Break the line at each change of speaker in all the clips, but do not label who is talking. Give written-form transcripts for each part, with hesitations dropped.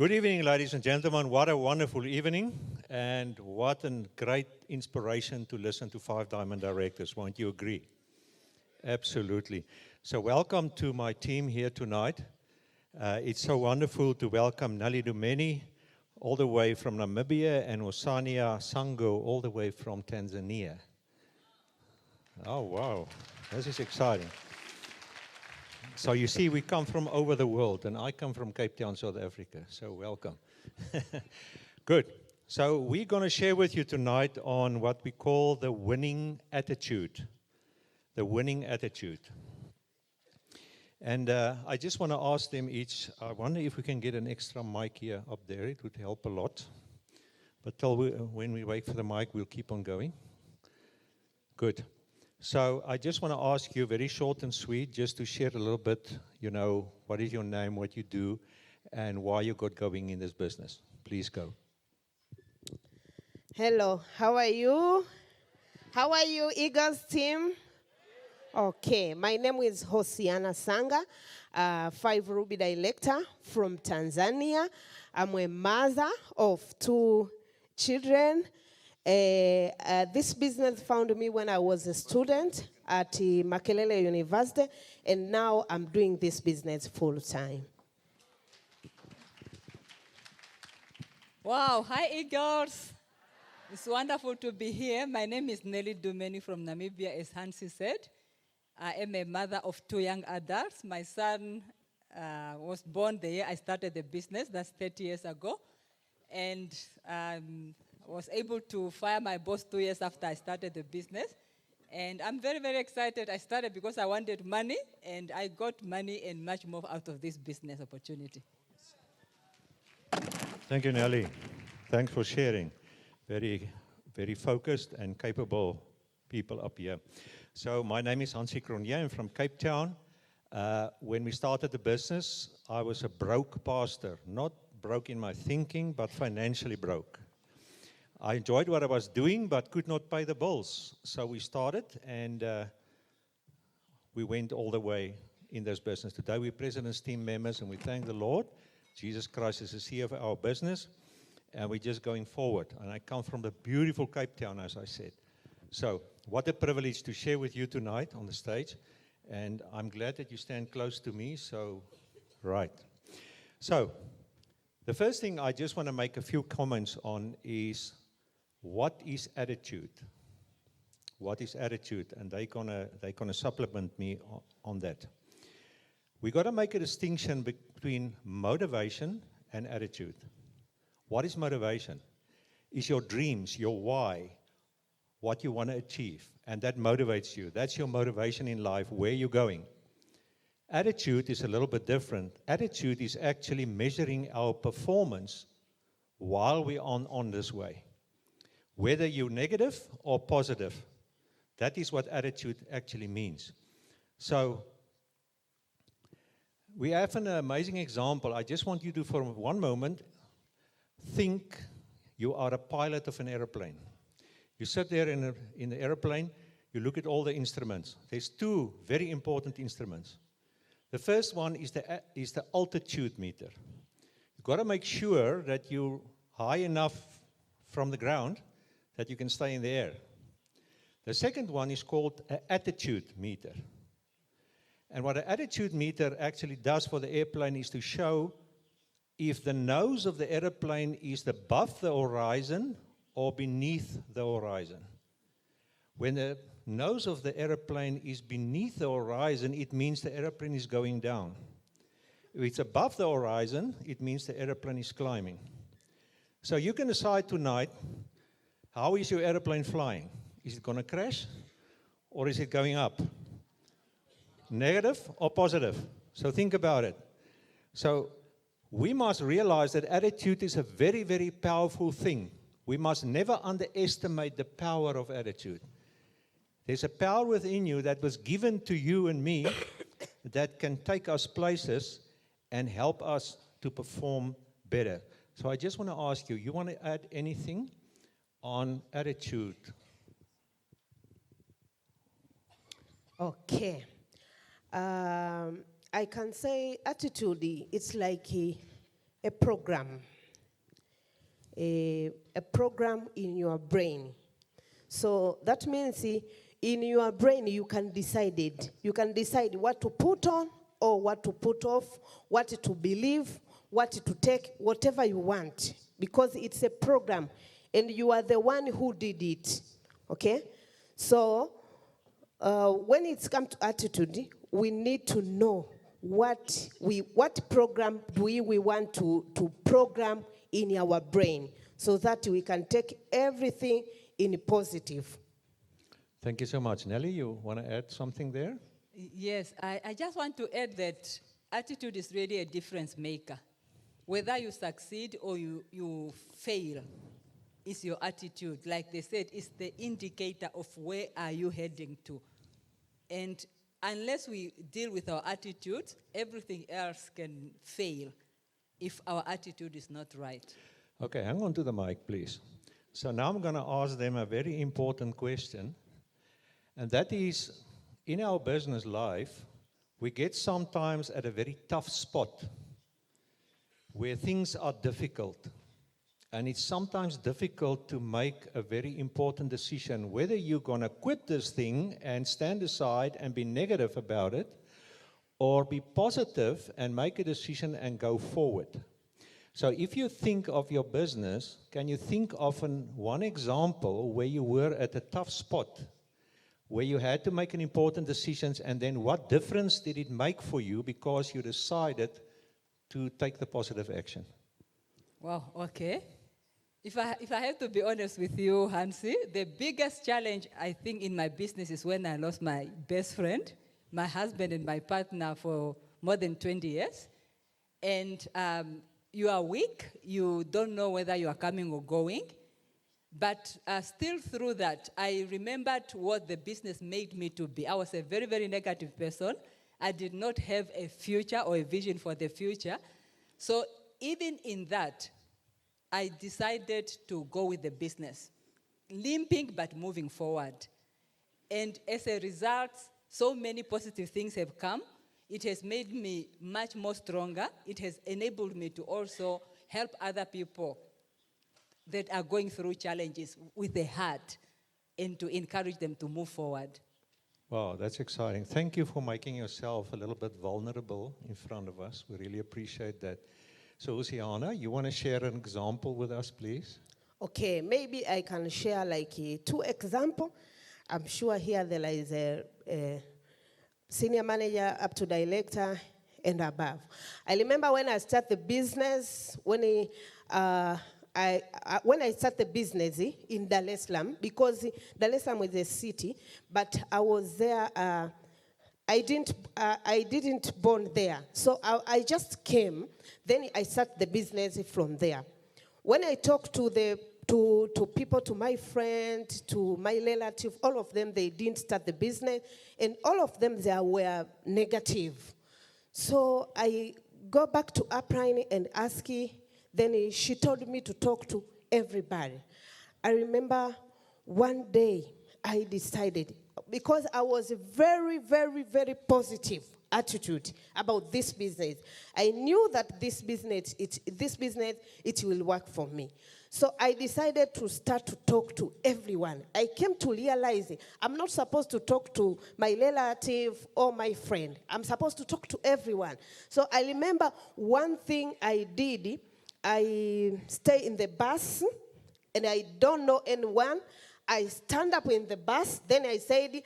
Good evening, ladies and gentlemen. What a wonderful evening, and what a great inspiration to listen to Five Diamond Directors. Won't you agree? Absolutely. So welcome to my team here tonight. It's so wonderful to welcome Nali Dumeni, all the way from Namibia, and Osania Sango, all the way from Tanzania. Oh, wow. This is exciting. So you see, we come from over the world, and I come from Cape Town, South Africa. So welcome. Good. So we're going to share with you tonight on what we call the winning attitude. The winning attitude. And I just want to ask them each, I wonder if we can get an extra mic here up there. It would help a lot. But when we wait for the mic, we'll keep on going. Good. So I just want to ask you, very short and sweet, just to share a little bit, what is your name, what you do, and why you got going in this business. Please go.
Hello, how are you? How are you, Eagles team? Okay, my name is Hosiana Sanga, 5 Ruby Director from Tanzania. I'm a mother of 2 children. This business found me when I was a student at Makerere University, and now I'm doing this business full time.
Wow, hi Eagles. It's wonderful to be here. My name is Nelly Dumeni from Namibia, as Hansi said. I am a mother of 2 young adults. My son was born the year I started the business, that's 30 years ago. And was able to fire my boss 2 years after I started the business. And I'm very, very excited. I started because I wanted money, and I got money and much more out of this business opportunity.
Thank you, Nelly. Thanks for sharing. Very, very focused and capable people up here. So my name is Hansi Cronje. I'm from Cape Town. When we started the business, I was a broke pastor. Not broke in my thinking, but financially broke. I enjoyed what I was doing, but could not pay the bills. So we started, and we went all the way in this business. Today we're President's team members, and we thank the Lord. Jesus Christ is the CEO of our business, and we're just going forward. And I come from the beautiful Cape Town, as I said. So what a privilege to share with you tonight on the stage. And I'm glad that you stand close to me. So, right. So the first thing I just want to make a few comments on is, what is attitude? What is attitude? And they're gonna supplement me on that. We got to make a distinction between motivation and attitude. What is motivation? Is your dreams, your why, what you want to achieve, and that motivates you. That's your motivation in life, where you're going. Attitude is a little bit different. Attitude is actually measuring our performance while we're on this way. Whether you're negative or positive, that is what attitude actually means. So we have an amazing example. I just want you to, for one moment, think you are a pilot of an airplane. You sit there in the airplane, you look at all the instruments. There's 2 very important instruments. The first one is the altitude meter. You've got to make sure that you're high enough from the ground that you can stay in the air. The second one is called an attitude meter. And what an attitude meter actually does for the airplane is to show if the nose of the airplane is above the horizon or beneath the horizon. When the nose of the airplane is beneath the horizon, it means the airplane is going down. If it's above the horizon, it means the airplane is climbing. So you can decide tonight, how is your airplane flying? Is it going to crash, or is it going up? Negative or positive? So think about it. So we must realize that attitude is a very, very powerful thing. We must never underestimate the power of attitude. There's a power within you that was given to you and me that can take us places and help us to perform better. So I just want to ask you, you want to add anything on attitude?
Okay. I can say attitude, it's like a program, a program in your brain. So that means in your brain you can decide it. You can decide what to put on or what to put off, what to believe, what to take, whatever you want, because it's a program and you are the one who did it. Okay? So when it's come to attitude, we need to know what program do we want to program in our brain so that we can take everything in positive.
Thank you so much. Nelly, you want to add something there?
Yes, I just want to add that attitude is really a difference maker. Whether you succeed or you fail, it's your attitude. Like they said, it's the indicator of where are you heading to. And unless we deal with our attitude, everything else can fail if our attitude is not right.
Okay, hang on to the mic, please. So now I'm going to ask them a very important question, and that is, in our business life, we get sometimes at a very tough spot where things are difficult. And it's sometimes difficult to make a very important decision, whether you're going to quit this thing and stand aside and be negative about it, or be positive and make a decision and go forward. So if you think of your business, can you think of one example where you were at a tough spot, where you had to make an important decision, and then what difference did it make for you because you decided to take the positive action?
Wow, okay. If I have to be honest with you, Hansi, the biggest challenge I think in my business is when I lost my best friend, my husband and my partner for more than 20 years. And you are weak, you don't know whether you are coming or going. But still through that, I remembered what the business made me to be. I was a very, very negative person. I did not have a future or a vision for the future. So even in that, I decided to go with the business, limping but moving forward. And as a result, so many positive things have come. It has made me much more stronger. It has enabled me to also help other people that are going through challenges with a heart and to encourage them to move forward.
Wow, that's exciting. Thank you for making yourself a little bit vulnerable in front of us. We really appreciate that. So, Hosiana, you want to share an example with us, please?
Okay, maybe I can share like 2 examples. I'm sure here there is a senior manager up to director and above. I remember when I started the business, when I started the business in Dar es Salaam, because Dar es Salaam is a city, but I was there. I didn't born there, so I just came. Then I started the business from there. When I talked to people, to my friends, to my relatives, all of them, they didn't start the business, and all of them, they were negative. So I go back to Upline and ask her. Then she told me to talk to everybody. I remember one day I decided, because I was a very, very, very positive attitude about this business. I knew that this business, it will work for me. So I decided to start to talk to everyone. I came to realize I'm not supposed to talk to my relative or my friend. I'm supposed to talk to everyone. So I remember one thing I did. I stay in the bus, and I don't know anyone. I stand up in the bus. Then I said,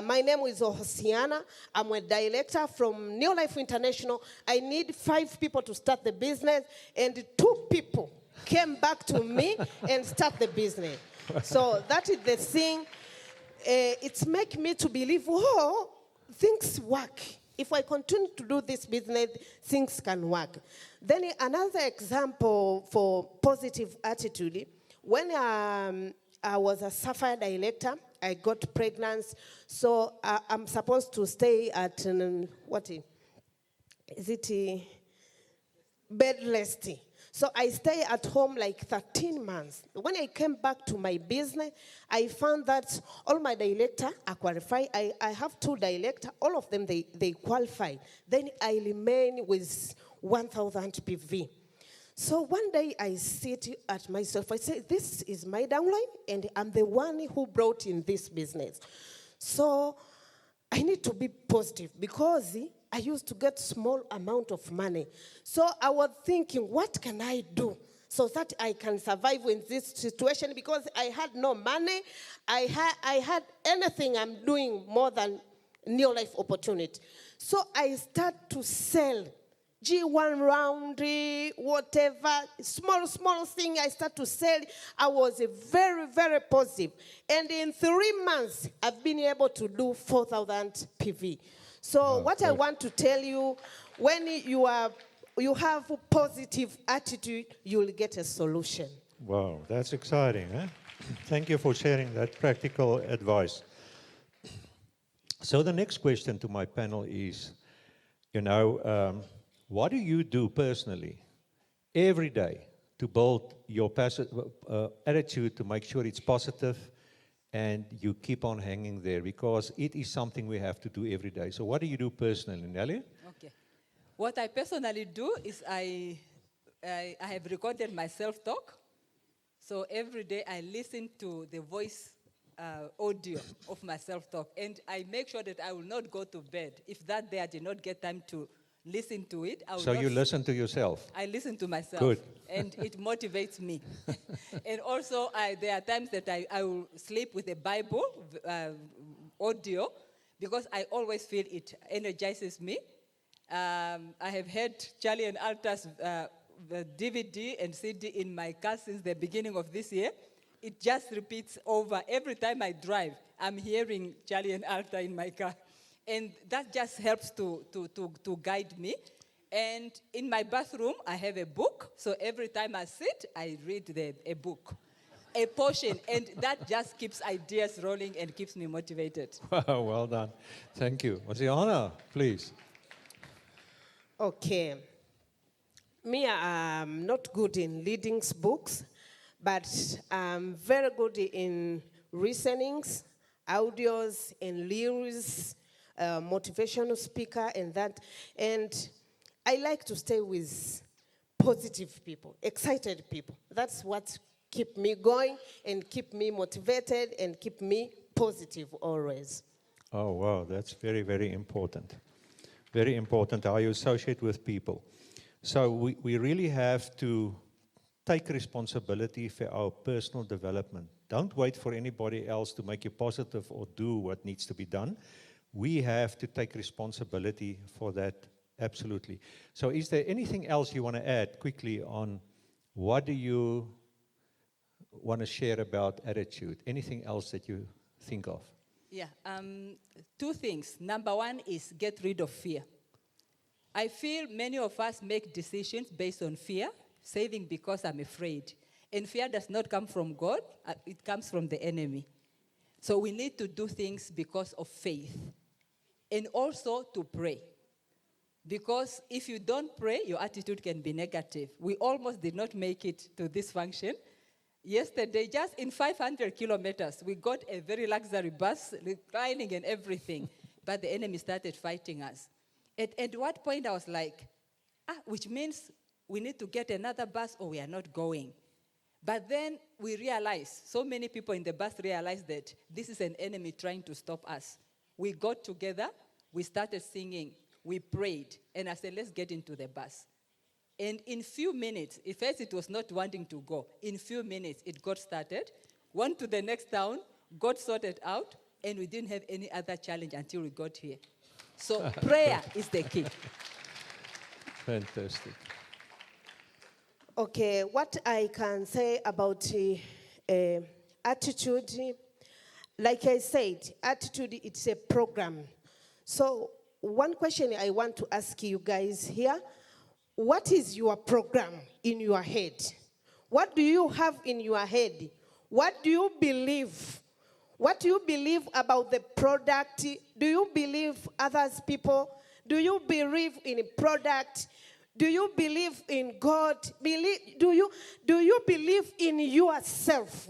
my name is Hosiana. I'm a director from New Life International. I need 5 people to start the business. And 2 people came back to me and start the business. So that is the thing. It's make me to believe, oh, things work. If I continue to do this business, things can work. Then another example for positive attitude, when I was a Sapphire director, I got pregnant, so I'm supposed to stay at, bed rest. So I stay at home like 13 months. When I came back to my business, I found that all my directors are qualified. I have 2 directors, all of them, they qualify. Then I remain with 1,000 PV. So one day I sit at myself, I say, this is my downline, and I'm the one who brought in this business. So I need to be positive because I used to get small amount of money. So I was thinking, what can I do so that I can survive in this situation? Because I had no money, I had anything I'm doing more than new life opportunity. So I start to sell G1 round, whatever, small thing I start to sell. I was very, very positive. And in 3 months, I've been able to do 4,000 PV. So what I want to tell you, when you have a positive attitude, you will get a solution.
Wow, that's exciting. Huh? Thank you for sharing that practical advice. So the next question to my panel is, what do you do personally every day to build your attitude to make sure it's positive and you keep on hanging there? Because it is something we have to do every day. So what do you do personally, Nelly?
Okay. What I personally do is I have recorded my self-talk. So every day I listen to the voice audio of my self-talk. And I make sure that I will not go to bed. If that day I did not get time to listen to it, I will
So
not
you listen to yourself?
I listen to myself.
Good.
And it motivates me. And also, there are times that I will sleep with a Bible audio because I always feel it energizes me. I have heard Charlie and Alta's DVD and CD in my car since the beginning of this year. It just repeats over. Every time I drive, I'm hearing Charlie and Alta in my car. And that just helps to guide me. And in my bathroom, I have a book. So every time I sit, I read a book, a portion. And that just keeps ideas rolling and keeps me motivated.
Wow, well done. Thank you. Oceana, please.
Okay. Me, I'm not good in leading books, but I'm very good in listenings, audios, and lyrics, motivational speaker, and that. And I like to stay with positive people, excited people. That's what keep me going and keep me motivated and keep me positive always.
Oh, wow, that's very, very important. Very important how you associate with people. So we really have to take responsibility for our personal development. Don't wait for anybody else to make you positive or do what needs to be done. We have to take responsibility for that, absolutely. So is there anything else you want to add quickly on what do you want to share about attitude? Anything else that you think of?
Yeah, 2 things. Number 1 is get rid of fear. I feel many of us make decisions based on fear, saving because I'm afraid. And fear does not come from God, it comes from the enemy. So we need to do things because of faith. And also to pray. Because if you don't pray, your attitude can be negative. We almost did not make it to this function. Yesterday, just in 500 kilometers, we got a very luxury bus, reclining and everything. But the enemy started fighting us. At what point I was like, which means we need to get another bus or we are not going. But then we realized, so many people in the bus realized that this is an enemy trying to stop us. We got together, we started singing, we prayed, and I said, let's get into the bus. And in few minutes, at first it was not wanting to go. In few minutes, it got started, went to the next town, got sorted out, and we didn't have any other challenge until we got here. So prayer is the key.
Fantastic.
Okay, what I can say about attitude, like I said, attitude, it's a program. So one question I want to ask you guys here, what is your program in your head? What do you have in your head? What do you believe? What do you believe about the product? Do you believe others people? Do you believe in a product? Do you believe in God? Do you believe in yourself?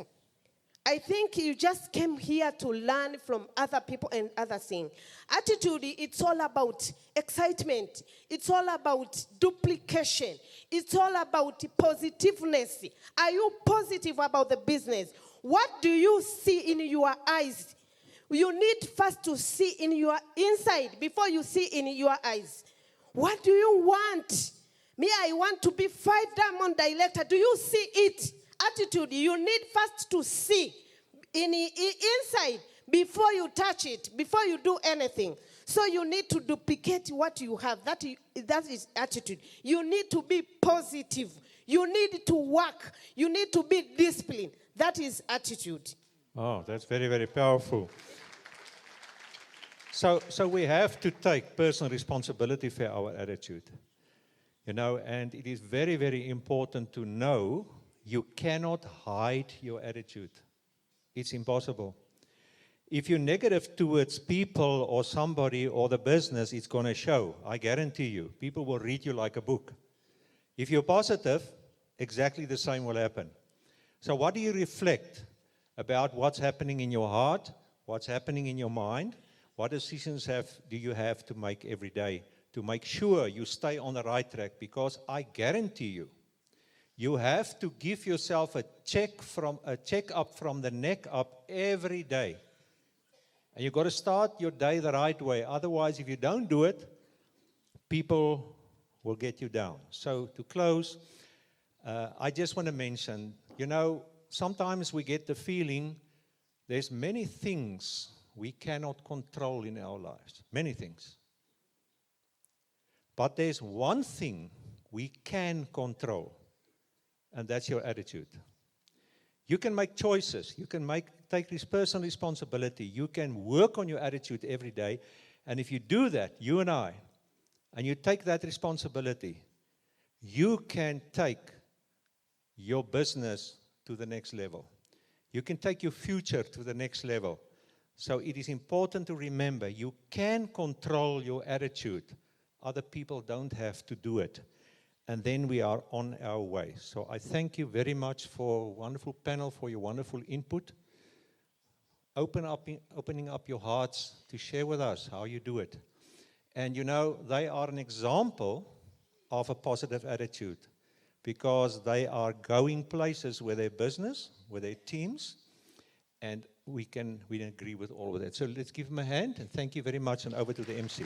I think you just came here to learn from other people and other things. Attitude, it's all about excitement. It's all about duplication. It's all about positiveness. Are you positive about the business? What do you see in your eyes? You need first to see in your inside before you see in your eyes. What do you want? Me, I want to be 5-diamond director. Do you see it? Attitude, you need first to see inside before you touch it, before you do anything. So you need to duplicate what you have. That is attitude. You need to be positive. You need to work. You need to be disciplined. That is attitude.
Oh, that's very, very powerful. So we have to take personal responsibility for our attitude. You know, and it is very, very important to know you cannot hide your attitude. It's impossible. If you're negative towards people or somebody or the business, it's going to show. I guarantee you. People will read you like a book. If you're positive, exactly the same will happen. So what do you reflect about what's happening in your heart, what's happening in your mind? What decisions do you have to make every day to make sure you stay on the right track? Because I guarantee you, you have to give yourself a check-up from the neck up every day. And you've got to start your day the right way. Otherwise, if you don't do it, people will get you down. So to close, I just want to mention, you know, sometimes we get the feeling there's many things we cannot control in our lives. Many things. But there's one thing we can control, and that's your attitude. You can make choices. You can take this personal responsibility. You can work on your attitude every day. And if you do that, you and I, and you take that responsibility, you can take your business to the next level. You can take your future to the next level. So it is important to remember, you can control your attitude. Other people don't have to do it. And then we are on our way. So I thank you very much for a wonderful panel, for your wonderful input. Opening up your hearts to share with us how you do it. And you know, they are an example of a positive attitude because they are going places with their business, with their teams, and we agree with all of that. So let's give them a hand, and thank you very much, and over to the MC.